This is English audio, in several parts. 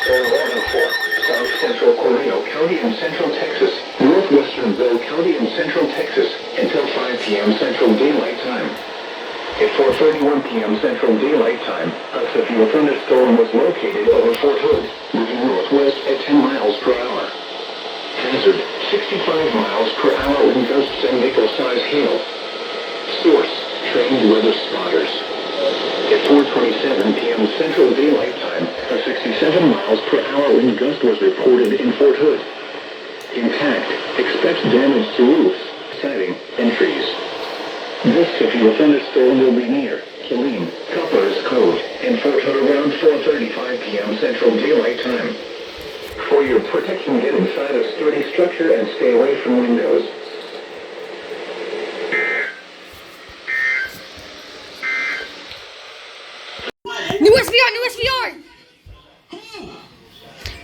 thunderstorm warning for south central Coronado County and central Texas, northwestern Bell County and central Texas until 5 p.m. Central Daylight Time. At 4:31 p.m. Central Daylight Time, a severe thunderstorm was located over Fort Hood, moving northwest at 10 miles per hour. Hazard, 65 miles per hour wind gusts and nickel-size hail. Source, trained weather spotters. At 4:27 p.m. Central Daylight Time, a 67 miles per hour wind gust was reported in Fort Hood. Impact, expect damage to roofs, siding, and trees. This severe thunderstorm will be near Killeen, Cutler's Cove, and Fort Hood around 4:35 p.m. Central Daylight Time. For your protection, get inside a sturdy structure and stay away from windows. New SVR, new SVR!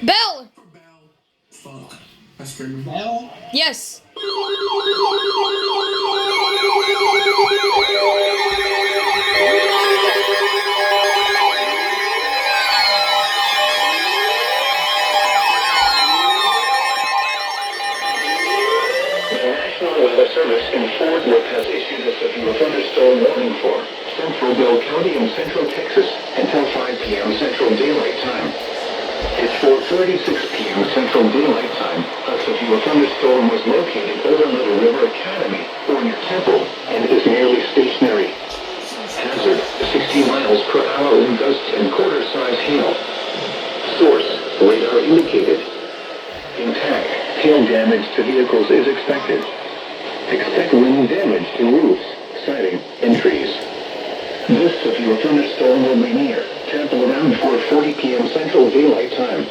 Bell! Fuck. That's screaming Bell? Yes. National Weather Service in Fort Worth has issued a severe thunderstorm warning for central Bell County and central Texas until 5 p.m. Central Daylight Time. At 4:36 p.m. Central Daylight Time, a severe thunderstorm was located over Little River Academy or near Temple and is nearly stationary. Hazard, 60 miles per hour wind gusts and quarter-size hail. Source, radar indicated. Impact, hail damage to vehicles is expected. Expect wind damage to roofs, siding, and trees. This severe thunderstorm will be near Temple around 4:40 p.m. Central Daylight Time.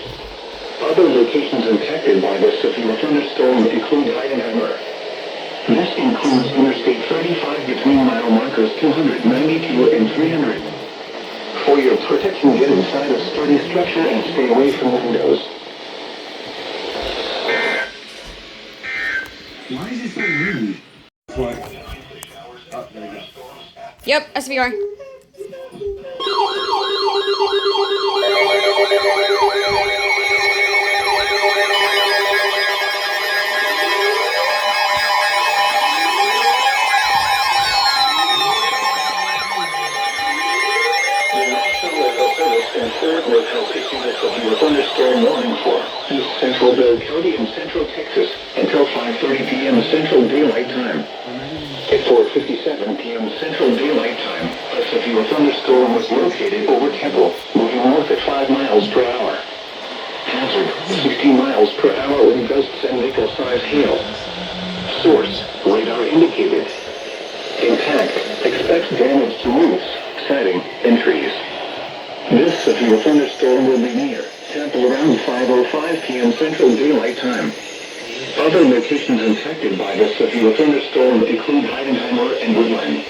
Other locations impacted by this severe thunderstorm include Heidenheimer. This includes Interstate 35 between mile markers 292 and 300. For your protection, get inside a sturdy structure and stay away from windows. Why is it so rude? What? Oh, there we go. Yep, SVR. In Fort Worth has issued a severe thunderstorm warning for East Central Bell County and Central Texas until 5:30 p.m. Central Daylight Time. At 4:57 p.m. Central Daylight Time, a severe thunderstorm was located over Temple, moving north at 5 miles per hour. Hazard, 60 miles per hour wind gusts and nickel-size hail. Source, radar indicated. Impact, expect damage to roofs, siding, and trees. This severe thunderstorm will be near Temple around 5:05 p.m. Central Daylight Time. Other locations impacted by this severe thunderstorm include Heidenheimer and Woodland.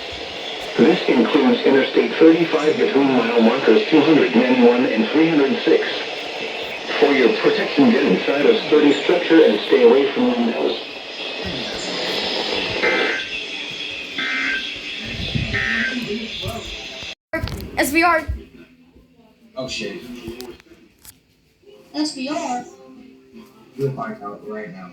This includes Interstate 35 between mile markers 291 and 306. For your protection, get inside a sturdy structure and stay away from windows. SVR. Oh shit. SBR. We'll find out right now.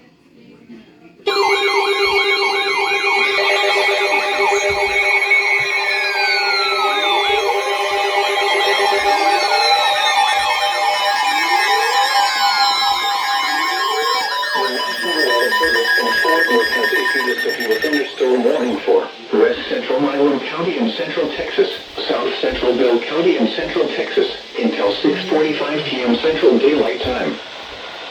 Has issued a severe thunderstorm warning for West Central Milam County and Central Texas, South Central Bell County and Central Texas until 6:45 p.m. Central Daylight Time.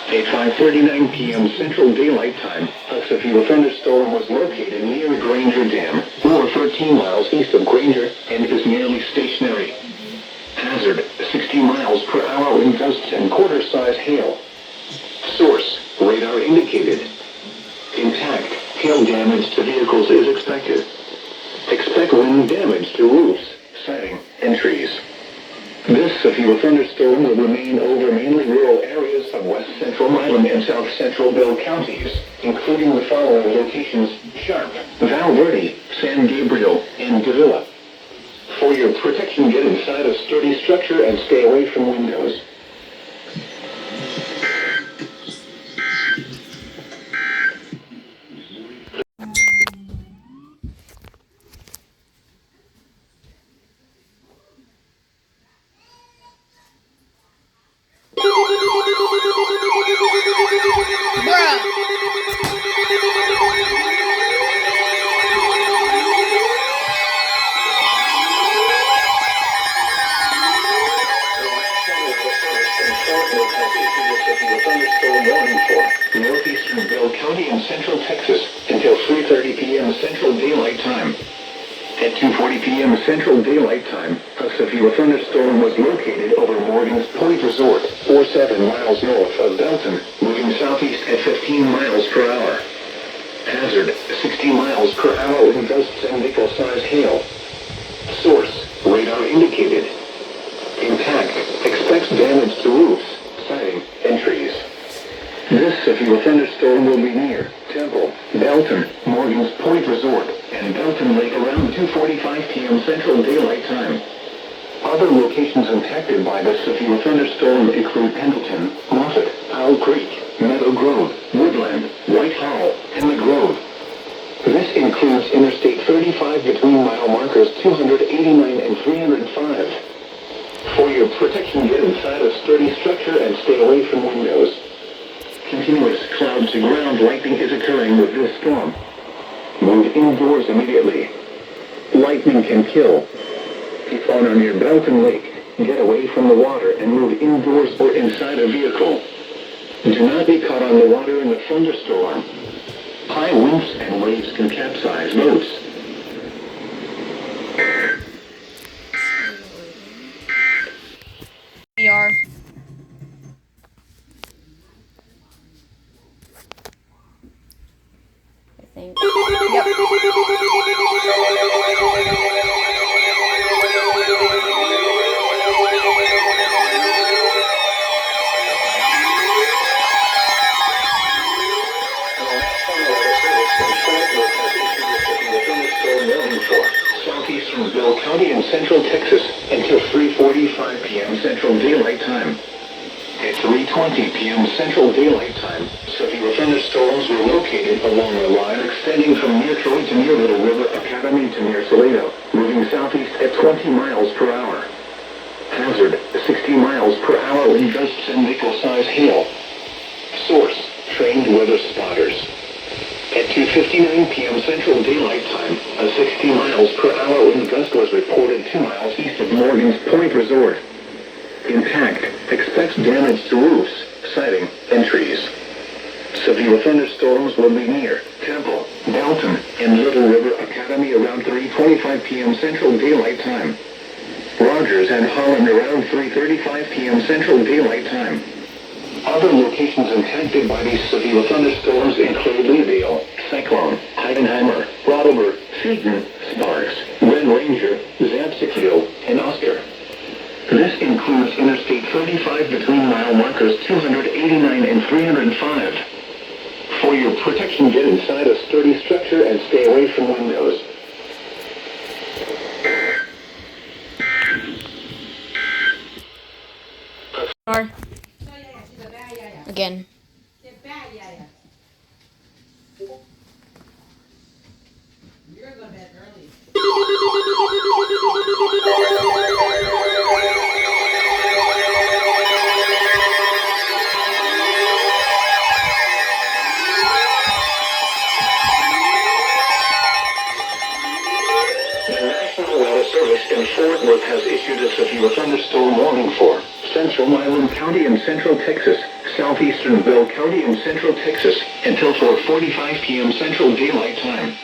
At 5:39 p.m. Central Daylight Time, a severe thunderstorm was located near Granger Dam, or 13 miles east of Granger, and is nearly stationary. Hazard, 60 miles per hour wind gusts and quarter-size hail. Source, radar indicated. Impact, hail damage to vehicles is expected. Expect wind damage to roofs, siding, and trees. This severe thunderstorm will remain over mainly rural areas of West Central Milam and South Central Bell counties, including the following locations: Sharp, Val Verde, San Gabriel, and Davila. For your protection, get inside a sturdy structure and stay away from windows. severe thunderstorm warning for northeastern Bell County and central Texas until 3:30 p.m. Central Daylight Time. At 2:40 p.m. Central Daylight Time, a severe thunderstorm was located over Morgan's Point Resort, 7 miles north of Belton, moving southeast at 15 miles per hour. Hazard, 60 miles per hour in gusts and nickel-sized hail. Source, radar indicated. Impact, expects damage to roofs, siding, and trees. This severe thunderstorm will be near Temple, Belton, Morgan's Point Resort, and Belton Lake around 2:45 p.m. Central Daylight Time. Other locations impacted by the severe thunderstorm include Pendleton, Moffett, Owl Creek, Meadow Grove, Woodland, Whitehall, and the Grove. This includes Interstate 35 between mile markers 289 and 305. For your protection, get inside a sturdy structure and stay away from windows. Continuous cloud-to-ground lightning is occurring with this storm. Move indoors immediately. Lightning can kill. If on or near Belton Lake, get away from the water and move indoors or inside a vehicle. Do not be caught on the water in the thunderstorm. High winds and waves can capsize boats. We are. I think. Yep. Southeastern Bell County and central Texas until 3:45 p.m. Central Daylight Time. At 3:20 p.m. Central Daylight Time, severe thunderstorms were located along a line extending from near Troy to near Little River Academy to near Salado, moving southeast at 20 miles per hour. Hazard, 60 miles per hour wind gusts and nickel-sized hail. Source, trained weather spotters. At 2:59 p.m. Central Daylight Time, a 60 miles per hour wind gust was reported 2 miles east of Morgan's Point Resort. Impact, expects damage to roofs, siding, and trees. Severe thunderstorms will be near Temple, Belton, and Little River Academy around 3:25 p.m. Central Daylight Time. Rogers and Holland around 3:35 p.m. Central Daylight Time. Other locations impacted by these severe thunderstorms include Leadville, Cyclone, Heidenheimer, Brattleboro, Seaton, Sparks, Red Ranger, Zapsicville, and Oscar. This includes Interstate 35 between mile markers 289 and 305. For your protection, get inside a sturdy structure and stay away from windows. Are. Again. You're going to bed early. The National Weather Service in Fort Worth has issued a severe thunderstorm warning for Central Milam County and Central Texas, Southeastern Bell County and Central Texas until 4:45 p.m. Central Daylight Time.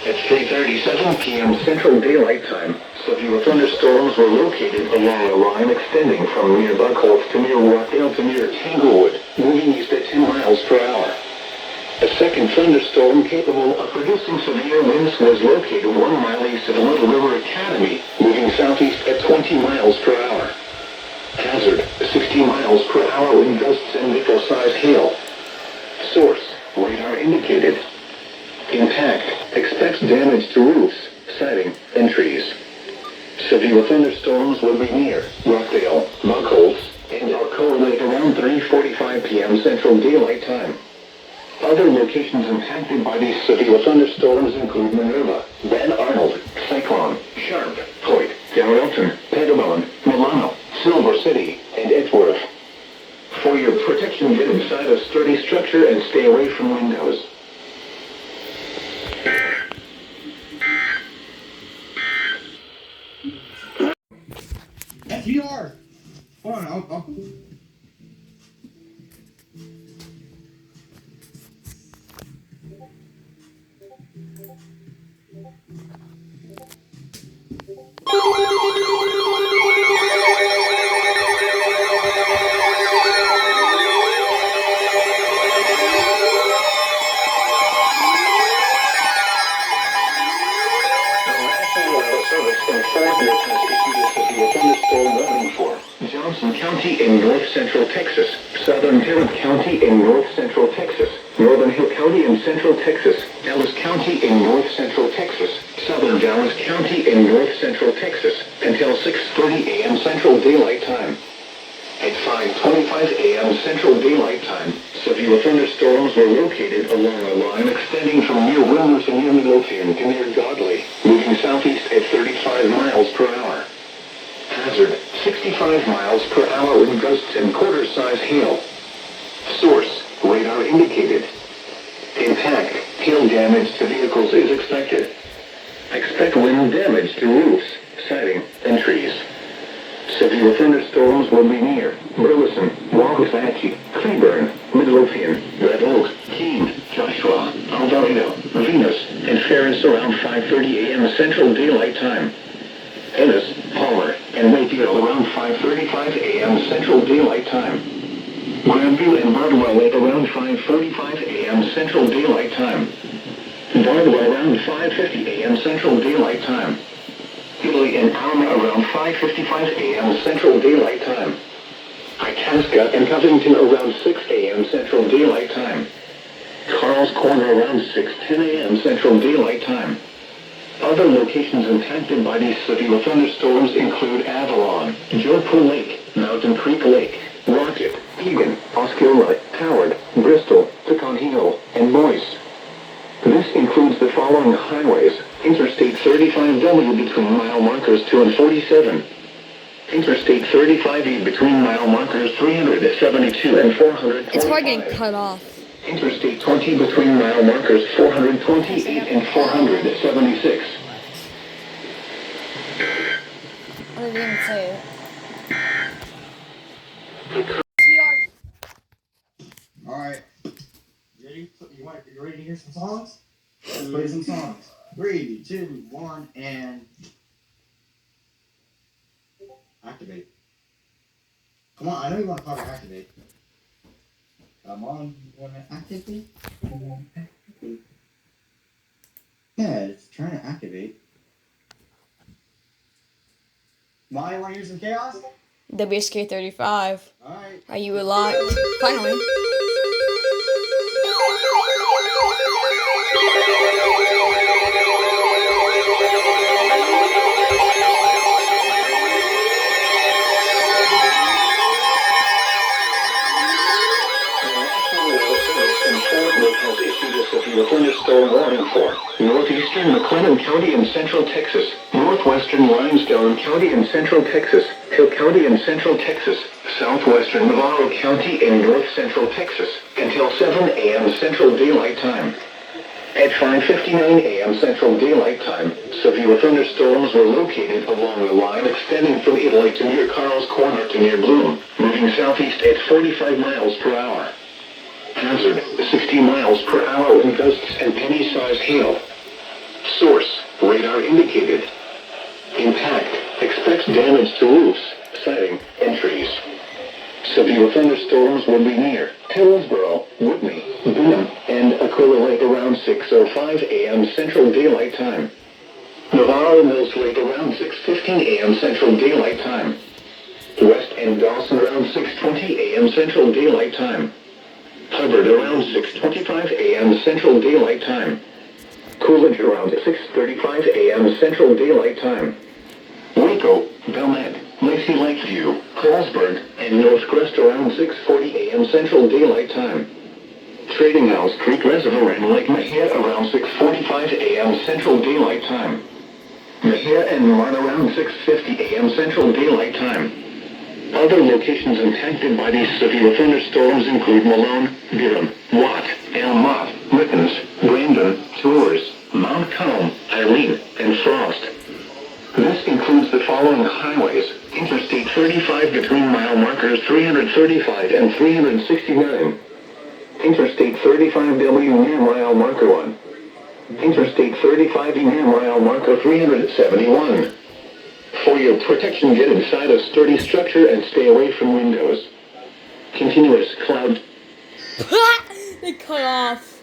At 3:37 p.m. Central Daylight Time, severe thunderstorms were located along a line extending from near Buckholz to near Rockdale to near Tanglewood, moving east at 10 miles per hour. A second thunderstorm capable of producing severe winds was located 1 mile east of Little River Academy, moving southeast at 20 miles per hour. Hazard, 60 miles per hour wind gusts and nickel-sized hail. Source, radar indicated. Impact, expects damage to roofs, siding, and trees. Severe thunderstorms will be near Rockdale, Buckholz, and Alcoa Lake around 3:45 p.m. Central Daylight Time. Other locations impacted by these severe thunderstorms include Minerva, Ben Arnold, Cyclone, Sharp, Hoyt, Dalrelton, Pettibone, Milano, Silver City, and Edgeworth. For your protection, get inside a sturdy structure and stay away from windows. That's yours. Hold on, I'll severe thunderstorm warning for Johnson County in north central Texas, southern Tarrant County in north central Texas, northern Hill County in central Texas, Dallas County in north central Texas, southern Dallas County in north central Texas, until 6:30 a.m. Central Daylight Time. At 5:25 a.m. Central Daylight Time, severe thunderstorms were located along a line extending from near Wilmer to near Midlothian to near Godley, moving southeast at 35 miles per hour. Hazard, 65 miles per hour with gusts and quarter-size hail. Source, radar indicated. Impact, hail damage to vehicles is expected. Expect wind damage to roofs, siding, and trees. Severe thunderstorms will be near Burleson, Wasatch, Cleburne, Midlothian, Red Oak, Keene, Joshua, Alvarado, Venus, and Ferris around 5:30 a.m. Central Daylight Time. Ennis, Palmer, and Mayfield around 5:35 a.m. Central Daylight Time. Grandview and Bardwell at around 5:45 a.m. Central Daylight Time. Bardwell around 5:50 a.m. Central Daylight Time. Italy and Alma around 5:55 a.m. Central Daylight Time. Itasca and Covington around 6 a.m. Central Daylight Time. Carl's Corner around 6:10 a.m. Central Daylight Time. Other locations impacted by these severe thunderstorms include Avalon, Joepur Lake, Mountain Creek Lake, Rocket, Egan, Osceola, Howard, Bristol, Pecan Hill, and Boyce. This includes the following highways: Interstate 35W between mile markers 2 and 47. Interstate 35E between mile markers 372 and 425. It's probably getting cut off. Interstate 20 between mile markers 428 and 476. I didn't even say it. Alright. Ready? You ready to hear some songs? Let's play some songs. 3, 2, 1, and activate. Come on, I know you want to talk activate. Come on, you want to activate? Yeah, it's trying to activate. Mom, you want to hear some chaos? WSK 35. Alright. Are you alive? Finally. Has issued a severe thunderstorm warning for northeastern McLennan County in central Texas, northwestern Limestone County in central Texas, Hill County in central Texas, southwestern Navarro County in north central Texas, until 7 a.m. Central Daylight Time. At 5:59 a.m. Central Daylight Time, severe thunderstorms were located along a line extending from Italy to near Carl's Corner to near Bloom, moving southeast at 45 miles per hour. Hazard, 60 miles per hour with gusts and penny-sized hail. Source, radar indicated. Impact, expects damage to roofs, siding, and trees. Severe thunderstorms will be near Hillsborough, Whitney, Benham, and Aquila Lake around 6:05 a.m. Central Daylight Time. Navarro Mills Lake around 6:15 a.m. Central Daylight Time. West and Dawson around 6:20 a.m. Central Daylight Time. Hubbard around 6:25 a.m. Central Daylight Time. Coolidge around 6:35 a.m. Central Daylight Time. Waco, Belknap, Lacey Lakeview, Hallsburg, and North Crest around 6:40 a.m. Central Daylight Time. Trading House Creek Reservoir and Lake Mejia around 6:45 a.m. Central Daylight Time. Mejia and Martin around 6:50 a.m. Central Daylight Time. Other locations impacted by these severe thunderstorms include Malone, Durham, Watt, Elmont, Rippens, Brandon, Tours, Mount Calm, Eileen, and Frost. This includes the following highways: Interstate 35 between mile markers 335 and 369. Interstate 35W near mile marker 1. Interstate 35 near mile marker 371. For your protection, get inside a sturdy structure and stay away from windows. Continuous cloud. They cut off.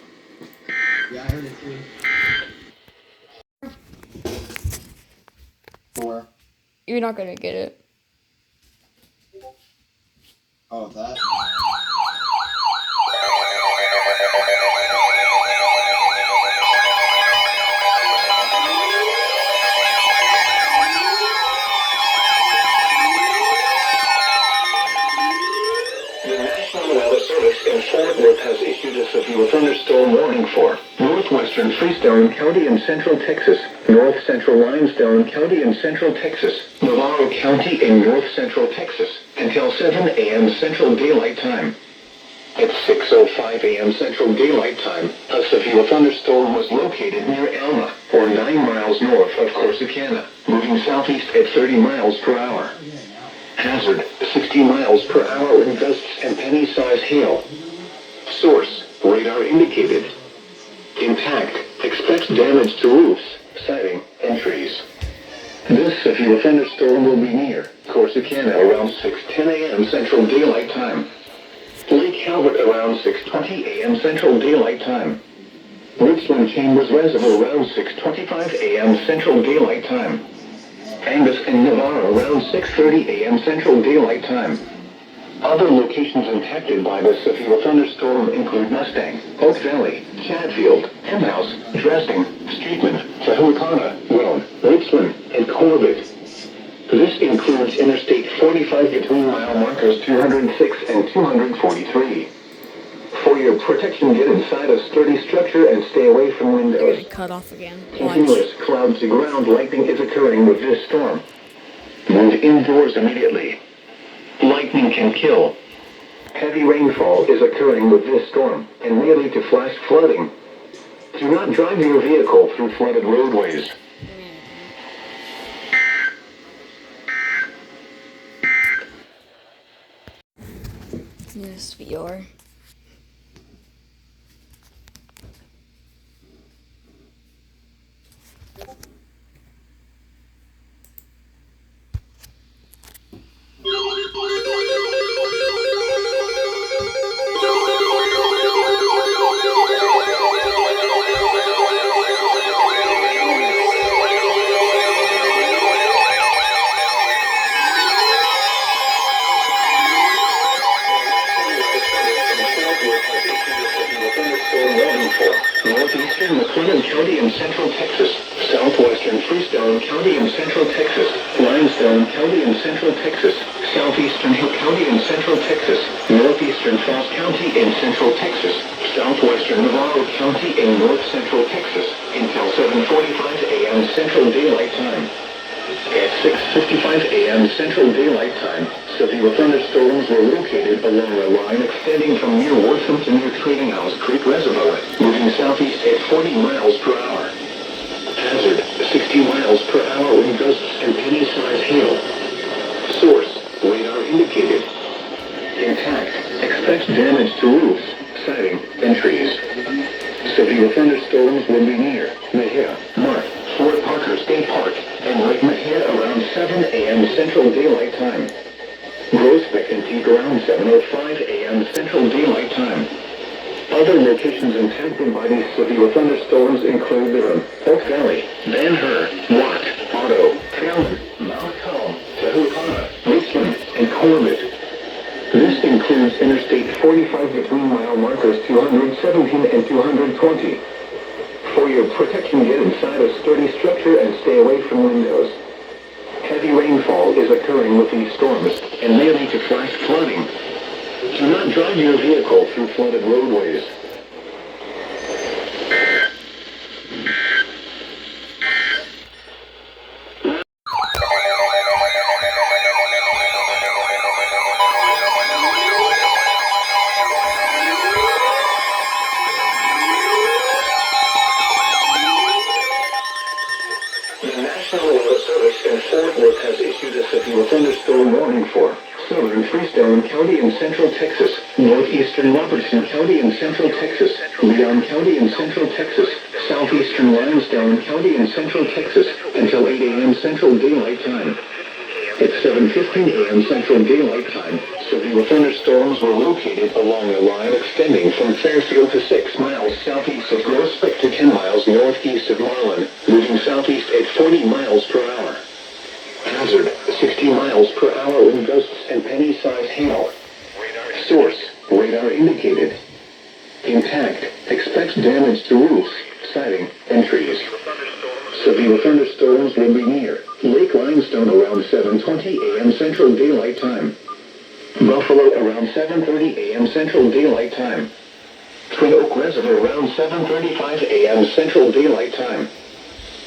Yeah, I heard it too. 4, You're not gonna get it. Oh, that. The National Weather Service in Fort Worth has issued a severe thunderstorm warning for northwestern Freestone County and Central Texas, north central Limestone County and Central Texas, Navarro County in north central Texas, until 7 a.m. Central Daylight Time. At 6:05 a.m. Central Daylight Time, a severe thunderstorm was located near Alma, or 9 miles north of Corsicana, moving southeast at 30 miles per hour. Hazard, 60 miles per hour in gusts and penny-size hail. Source, radar indicated. Intact, expect damage to roofs, siding, and trees. This severe thunderstorm will be near Corsicana around 6:10 a.m. Central Daylight Time. Lake Calvert around 6:20 a.m. Central Daylight Time. Richland Chambers Reservoir around 6:25 a.m. Central Daylight Time. Angus and Navarro around 6:30 a.m. Central Daylight Time. Other locations impacted by this severe thunderstorm include Mustang, Oak Valley, Chatfield, Hemhouse, Dresden, Streetman, Tehulkana, Wilton, Richland, and Corbett. This includes Interstate 45 between mile markers 206 and 243. For your protection, get inside a sturdy structure and stay away from windows. Cut off again. Continuous cloud to ground lightning is occurring with this storm. Move indoors immediately. Lightning can kill. Heavy rainfall is occurring with this storm and may lead to flash flooding. Do not drive your vehicle through flooded roadways. Yes, VR. Northeastern McLennan County in Central Texas, southwestern Freestone County in Central Texas, Limestone County in Central Texas, southeastern Hill County in Central Texas, northeastern Falls County in Central Texas, southwestern Navarro County in north central Texas, until 7:45 a.m. Central Daylight Time. At 6:55 a.m. Central Daylight Time, severe thunderstorms were located along a line extending from near Wortham to near Trading House Creek Reservoir, moving southeast at 40 miles per hour. Hazard, 60 miles per hour in gusts and penny-size hail. Source, radar indicated. Intact, expect damage to roofs, siding, and trees. Severe thunderstorms will be near Mejia, Mark, Fort Parker State Park, and Lake Mejia around 7 a.m. Central Daylight Time. Groesbeck and Peak around 7:05 a.m. Central Daylight Time. Other locations impacted by these severe thunderstorms include Durham, Oak Valley, Ben Hur, Watt, Otto, Fallon, Mount Calm, Tehulkana, Richland, and Corbett. This includes Interstate 45 between mile markers 217 and 220. For your protection, get inside a sturdy structure and stay away from windows. Heavy rainfall is occurring with these storms and may lead to flash flooding. Do not drive your vehicle through flooded roadways. The National Weather Service in Fort Worth has issued a severe thunderstorm warning for southern Freestone County in Central Texas, northeastern Robertson County in Central Texas, Leon County in Central Texas, southeastern Limestone County in Central Texas, until 8 a.m. Central Daylight Time. At 7:15 a.m. Central Daylight Time, severe thunderstorms were located along a line extending from Fairfield to 6 miles southeast of Groesbeck to 10 miles northeast of Marlin, moving southeast at 40 miles per hour. Hazard, miles per hour with gusts and penny-sized hail. Source, radar indicated. Intact, expects damage to roofs, siding, and trees. Severe thunderstorms will be near Lake Limestone around 7:20 a.m. Central Daylight Time. Buffalo around 7:30 a.m. Central Daylight Time. Twin Oak Reservoir around 7:35 a.m. Central Daylight Time.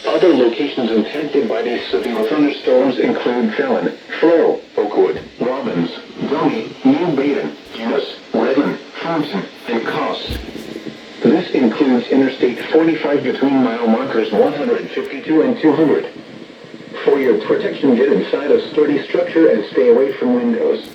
Other locations impacted by these severe thunderstorms include Fallon, Flo, Oakwood, Robbins, Dummy, New Baden, Eunice, Redmond, Thompson, and Coss. This includes Interstate 45 between mile markers 152 and 200. For your protection, get inside a sturdy structure and stay away from windows.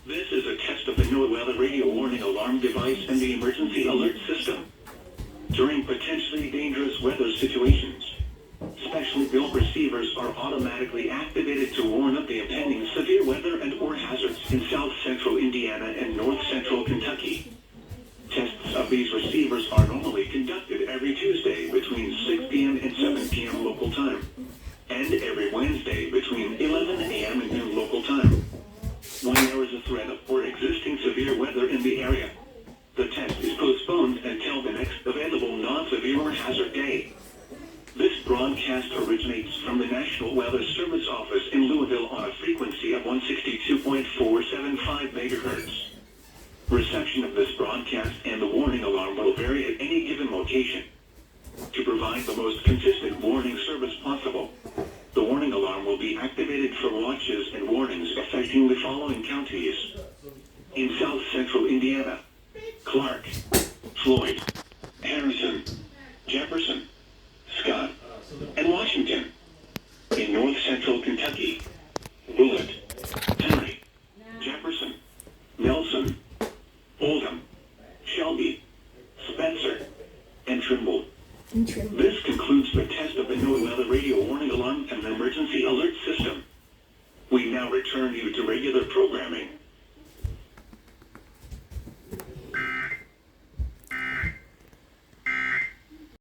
This is a test of the NOAA radio warning alarm device and the emergency alert system. During potentially dangerous weather situations, specially built receivers are automatically activated to warn of the impending severe weather and or hazards in south central Indiana and north central Kentucky. Tests of these receivers are normally conducted every Tuesday between 6 p.m. and 7 p.m. local time, and every Wednesday between 11 a.m. and noon local time. When there is a threat of or existing severe weather in the area, the test is postponed until the next available non-severe or hazard day. This broadcast originates from the National Weather Service office in Louisville on a frequency of 162.475 MHz. Reception of this broadcast and the warning alarm will vary at any given location. To provide the most consistent warning service possible, the warning alarm will be activated for watches and warnings affecting the following counties. In south central Indiana, Clark, Floyd, Harrison, Jefferson, Scott, and Washington. In north central Kentucky, Bullitt, Henry, Jefferson, Nelson, Oldham, Shelby, Spencer, and Trimble. This concludes the test of the NOAA radio warning alarm and emergency alert system. We now return you to regular programming.